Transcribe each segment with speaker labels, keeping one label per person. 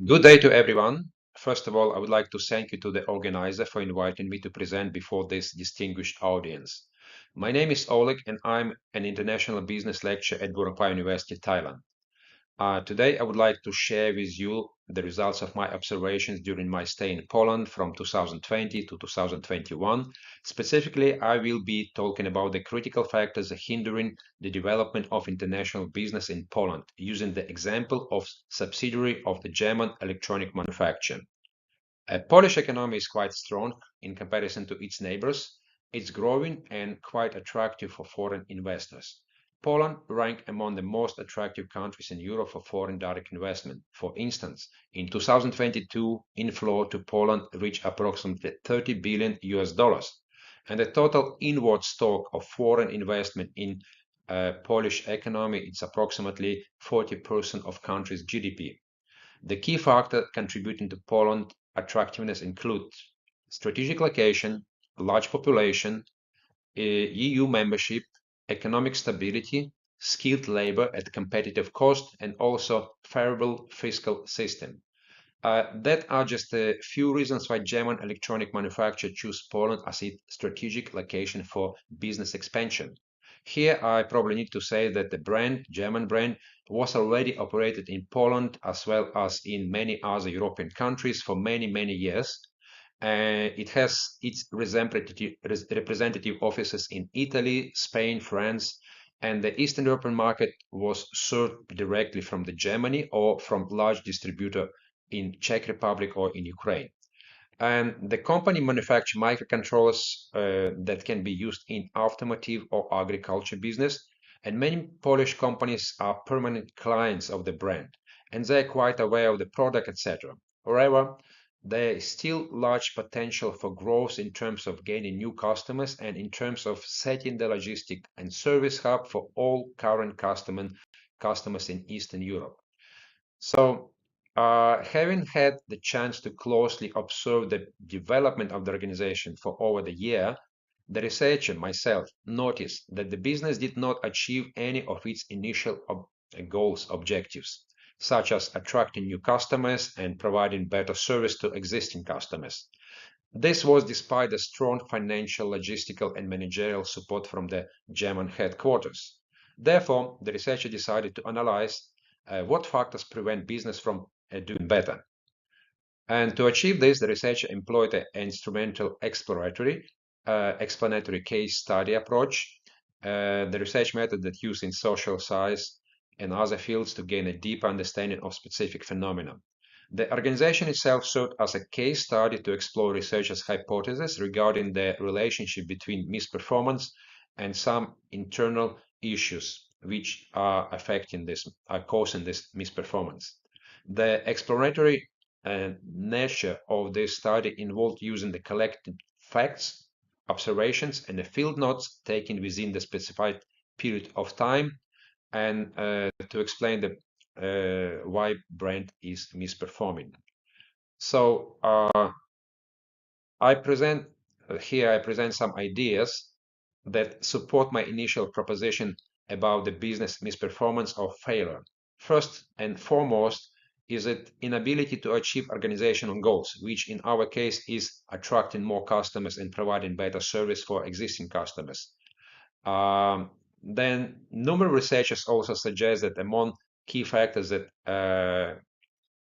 Speaker 1: Good day to everyone. First of all, I would like to thank you to the organizer for inviting me to present before this distinguished audience. My name is Oleg and I'm an international business lecturer at Burapha University, Thailand. Today, I would like to share with you the results of my observations during my stay in Poland from 2020 to 2021. Specifically, I will be talking about the critical factors hindering the development of international business in Poland, using the example of subsidiary of the German electronic manufacturer. Polish economy is quite strong in comparison to its neighbors. It's growing and quite attractive for foreign investors. Poland ranked among the most attractive countries in Europe for foreign direct investment. For instance, in 2022, inflow to Poland reached approximately 30 billion US dollars, and the total inward stock of foreign investment in Polish economy is approximately 40% of country's GDP. The key factors contributing to Poland's attractiveness include strategic location, large population, EU membership, economic stability, skilled labor at competitive cost, and also favorable fiscal system. That are just a few reasons why German electronic manufacturers choose Poland as its strategic location for business expansion. Here, I probably need to say that the German brand, was already operated in Poland as well as in many other European countries for many, many years. It has its representative offices in Italy, Spain, France, and the Eastern European market was served directly from the Germany or from large distributor in Czech Republic or in Ukraine. And the company manufactures microcontrollers that can be used in automotive or agriculture business. And many Polish companies are permanent clients of the brand, and they're quite aware of the product, etc. However, there is still large potential for growth in terms of gaining new customers and in terms of setting the logistic and service hub for all current customers in Eastern Europe. So, having had the chance to closely observe the development of the organization for over the year, the researcher myself noticed that the business did not achieve any of its initial objectives, such as attracting new customers and providing better service to existing customers. This was despite the strong financial, logistical, and managerial support from the German headquarters. Therefore, the researcher decided to analyze what factors prevent business from doing better. And to achieve this, the researcher employed an instrumental explanatory case study approach, the research method that used in social science and other fields to gain a deep understanding of specific phenomena. The organization itself served as a case study to explore researchers' hypotheses regarding the relationship between misperformance and some internal issues which are causing this misperformance. The exploratory nature of this study involved using the collected facts, observations, and the field notes taken within the specified period of time, and to explain why brand is misperforming. So I present some ideas that support my initial proposition about the business misperformance or failure. First and foremost is it inability to achieve organizational goals, which in our case is attracting more customers and providing better service for existing customers. Then numerous researchers also suggest that among key factors that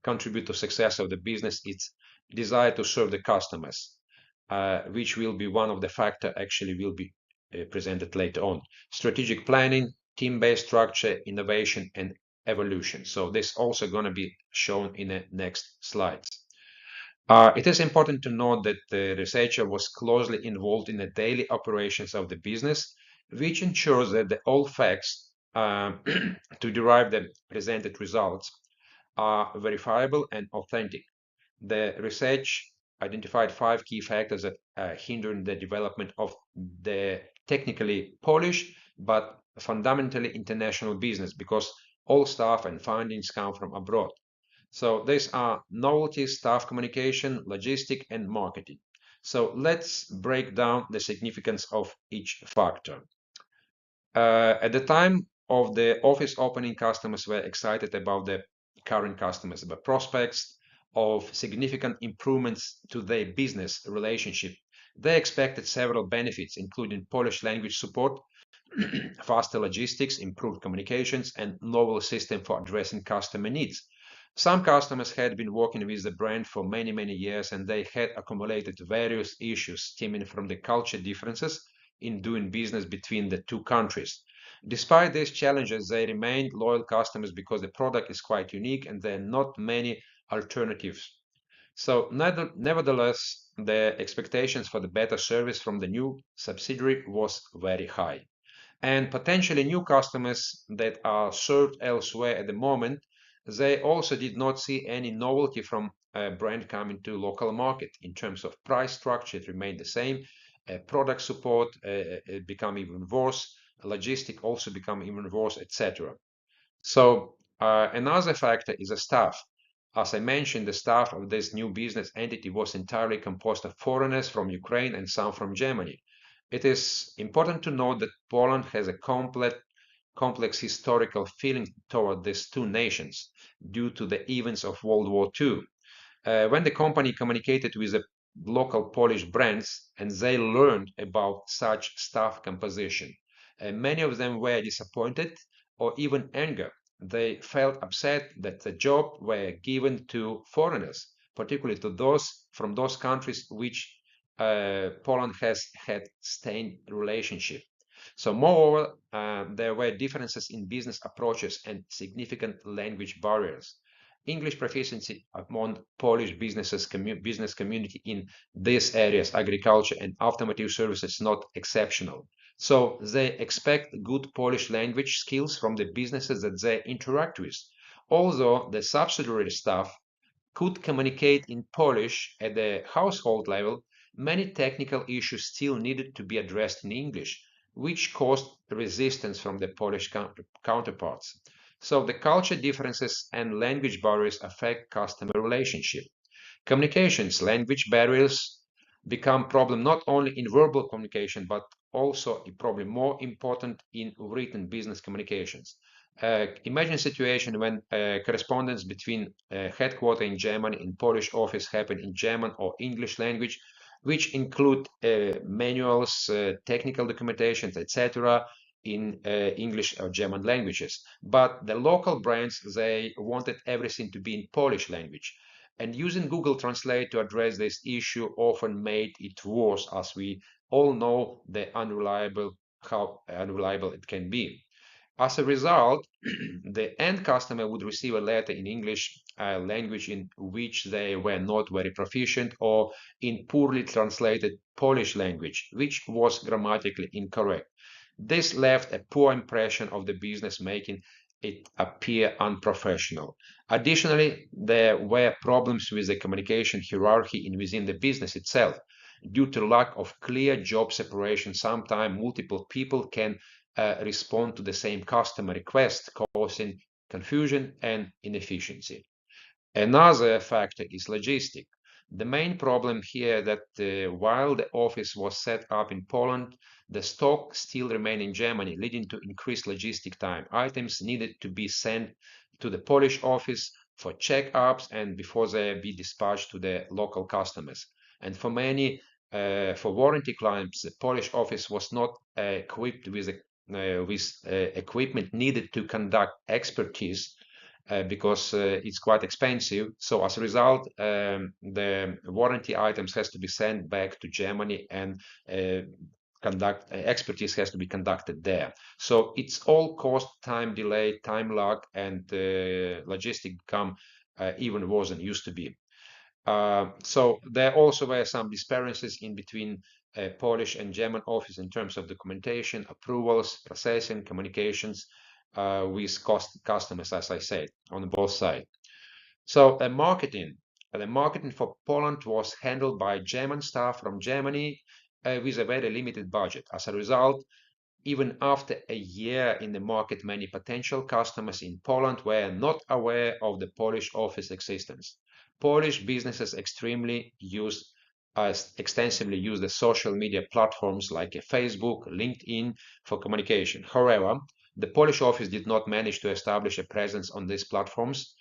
Speaker 1: contribute to success of the business is desire to serve the customers, which will be one of the factor actually will be presented later on. Strategic planning, team-based structure, innovation, and evolution. So this also going to be shown in the next slides. It is important to note that the researcher was closely involved in the daily operations of the business, which ensures that all facts to derive the presented results are verifiable and authentic. The research identified 5 key factors that hinder the development of the technically Polish but fundamentally international business, because all staff and findings come from abroad. So these are novelty, staff communication, logistic, and marketing. So let's break down the significance of each factor. At the time of the office opening, customers were excited about the current customers, but prospects of significant improvements to their business relationship. They expected several benefits, including Polish language support, faster logistics, improved communications, and novel system for addressing customer needs. Some customers had been working with the brand for many, many years, and they had accumulated various issues stemming from the culture differences in doing business between the two countries. Despite these challenges, they remained loyal customers because the product is quite unique and there are not many alternatives. So, nevertheless, the expectations for the better service from the new subsidiary was very high. And potentially new customers that are served elsewhere at the moment, they also did not see any novelty from a brand coming to local market. In terms of price structure, it remained the same. Product support become even worse. Logistic also become even worse, etc. So another factor is the staff. As I mentioned, the staff of this new business entity was entirely composed of foreigners from Ukraine and some from Germany. It is important to note that Poland has a complex historical feeling toward these two nations due to the events of World War II. When the company communicated with the local Polish brands and they learned about such staff composition, many of them were disappointed or even angry. They felt upset that the job were given to foreigners, particularly to those from those countries which Poland has had strained relationship. So moreover, there were differences in business approaches and significant language barriers. English proficiency among Polish business community in these areas, agriculture and automotive services, not exceptional. So they expect good Polish language skills from the businesses that they interact with. Although the subsidiary staff could communicate in Polish at the household level, many technical issues still needed to be addressed in English, which caused resistance from the Polish counterparts. So the culture differences and language barriers affect customer relationship. Communications, language barriers become problem not only in verbal communication, but also probably more important in written business communications. Imagine a situation when correspondence between headquarters in Germany and Polish office happen in German or English language, which include manuals, technical documentations, etc., in English or German languages. But the local brands, they wanted everything to be in Polish language. And using Google Translate to address this issue often made it worse, as we all know how unreliable it can be. As a result, the end customer would receive a letter in English language in which they were not very proficient, or in poorly translated Polish language, which was grammatically incorrect. This left a poor impression of the business, making it appear unprofessional. Additionally, there were problems with the communication hierarchy within the business itself. Due to lack of clear job separation, sometimes multiple people can respond to the same customer request, causing confusion and inefficiency. Another factor is logistic. The main problem here that while the office was set up in Poland, the stock still remained in Germany, leading to increased logistic time. Items needed to be sent to the Polish office for checkups and before they be dispatched to the local customers. And for many, for warranty claims, the Polish office was not equipped with equipment needed to conduct expertise because it's quite expensive. So as a result, the warranty items has to be sent back to Germany and expertise has to be conducted there. So it's all cost, time delay, time lag, and logistic become even worse than used to be. So there also were some disparities in between Polish and German office in terms of documentation, approvals, processing, communications with customers, as I said, on both sides. So the marketing for Poland was handled by German staff from Germany with a very limited budget. As a result, even after a year in the market, many potential customers in Poland were not aware of the Polish office existence. Polish businesses extremely extensively use the social media platforms like Facebook, LinkedIn for communication. However, the Polish office did not manage to establish a presence on these platforms,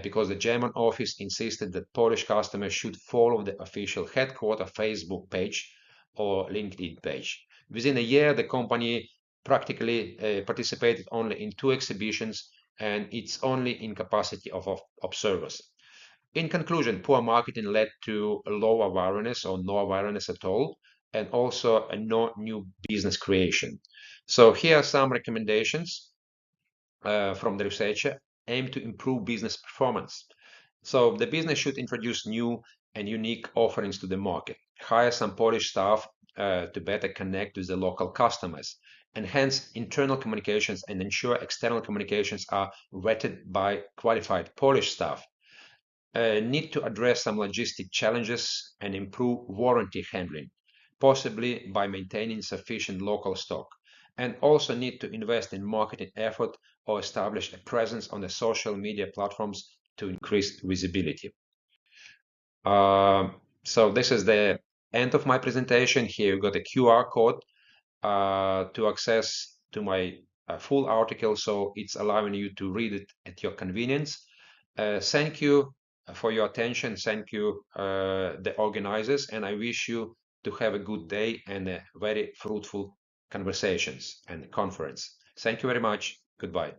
Speaker 1: because the German office insisted that Polish customers should follow the official headquarters Facebook page or LinkedIn page. Within a year, the company practically participated only in 2 exhibitions, and it's only in capacity of observers. In conclusion, poor marketing led to a low awareness or no awareness at all, and also a no new business creation. So here are some recommendations from the researcher aimed to improve business performance. So the business should introduce new and unique offerings to the market, hire some Polish staff to better connect with the local customers, enhance internal communications and ensure external communications are vetted by qualified Polish staff, need to address some logistic challenges and improve warranty handling, possibly by maintaining sufficient local stock, and also need to invest in marketing effort or establish a presence on the social media platforms to increase visibility. So this is the end of my presentation. Here you got a QR code to access to my full article, so it's allowing you to read it at your convenience. Thank you for your attention. Thank you, the organizers, and I wish you to have a good day and a very fruitful conversations and conference. Thank you very much. Goodbye.